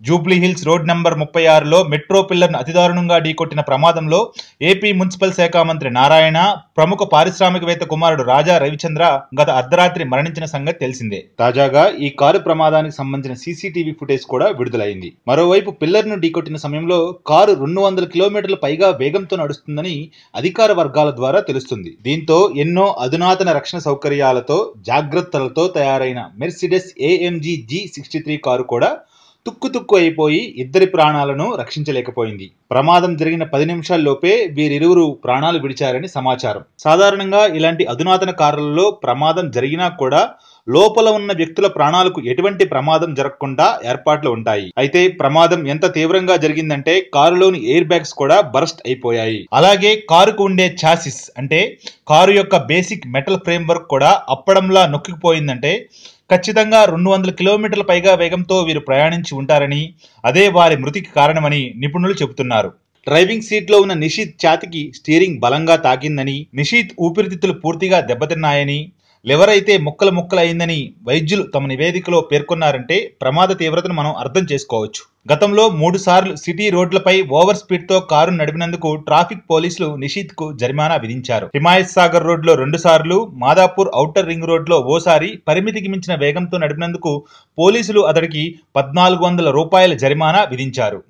Jubilee Hills road number 36లో metro పిల్లర్ను అతిదారుణంగా ఢీకొట్టిన ప్రమాదంలో ఏపీ మున్సిపల్ శాఖ మంత్రి నారాయణ, ప్రముఖ పారిశ్రామికవేత్త కుమారుడు రాజా రవిచంద్ర గత అర్ధరాత్రి మరణించిన సంగతి తెలిసిందే. తాజాగా ఈ కారు ప్రమాదానికి సంబంధించిన సీసీటీవీ ఫుటేజ్ కూడా విడుదలైంది. మరోవైపు పిల్లర్ను ఢీకొట్టిన సమయంలో కారు 200 కిలోమీటర్ల పైగా వేగంతో నడుస్తుందని అధికార వర్గాల ద్వారా తెలుస్తుంది. దీంతో ఎన్నో అధునాతన రక్షణ సౌకర్యాలతో జాగ్రత్తలతో తయారైన మెర్సిడెస్ AMG G63 కారు కూడా తుక్కు అయిపోయి ఇద్దరి ప్రాణాలను రక్షించలేకపోయింది. ప్రమాదం జరిగిన 10 నిమిషాల్లోపే వీరిరువురు ప్రాణాలు విడిచారని సమాచారం. సాధారణంగా ఇలాంటి అధునాతన కార్లలో ప్రమాదం జరిగినా కూడా లోపల ఉన్న వ్యక్తుల ప్రాణాలకు ఎటువంటి ప్రమాదం జరగకుండా ఏర్పాట్లు ఉంటాయి. అయితే ప్రమాదం ఎంత తీవ్రంగా జరిగిందంటే కారులోని ఎయిర్ బ్యాగ్స్ కూడా బరస్ట్ అయిపోయాయి. అలాగే కారుకు ఉండే చాసిస్ అంటే కారు యొక్క బేసిక్ మెటల్ ఫ్రేమ్ వర్క్ కూడా అప్పడంలా నొక్కిపోయిందంటే ఖచ్చితంగా 200 కిలోమీటర్ల పైగా వేగంతో వీరు ప్రయాణించి ఉంటారని, అదే వారి మృతికి కారణమని నిపుణులు చెబుతున్నారు. డ్రైవింగ్ సీట్ లో ఉన్న నిషిత్ ఛాతికి స్టీరింగ్ బలంగా తాకిందని, నిషిత్ ఊపిరితిత్తులు పూర్తిగా దెబ్బతిన్నాయని, లివర్ అయితే ముక్కలైందని వైద్యులు తమ నివేదికలో పేర్కొన్నారంటే ప్రమాద తీవ్రతను మనం అర్థం చేసుకోవచ్చు. గతంలో 3 సార్లు సిటీ రోడ్లపై ఓవర్ స్పీడ్ తో కారు నడిపినందుకు ట్రాఫిక్ పోలీసులు నిషిత్ కు జరిమానా విధించారు. హిమాయత్ సాగర్ రోడ్ లో 2 సార్లు, మాదాపూర్ ఔటర్ రింగ్ రోడ్ లో ఓసారి పరిమితికి మించిన వేగంతో నడిపినందుకు పోలీసులు అతడికి 1400 రూపాయల జరిమానా విధించారు.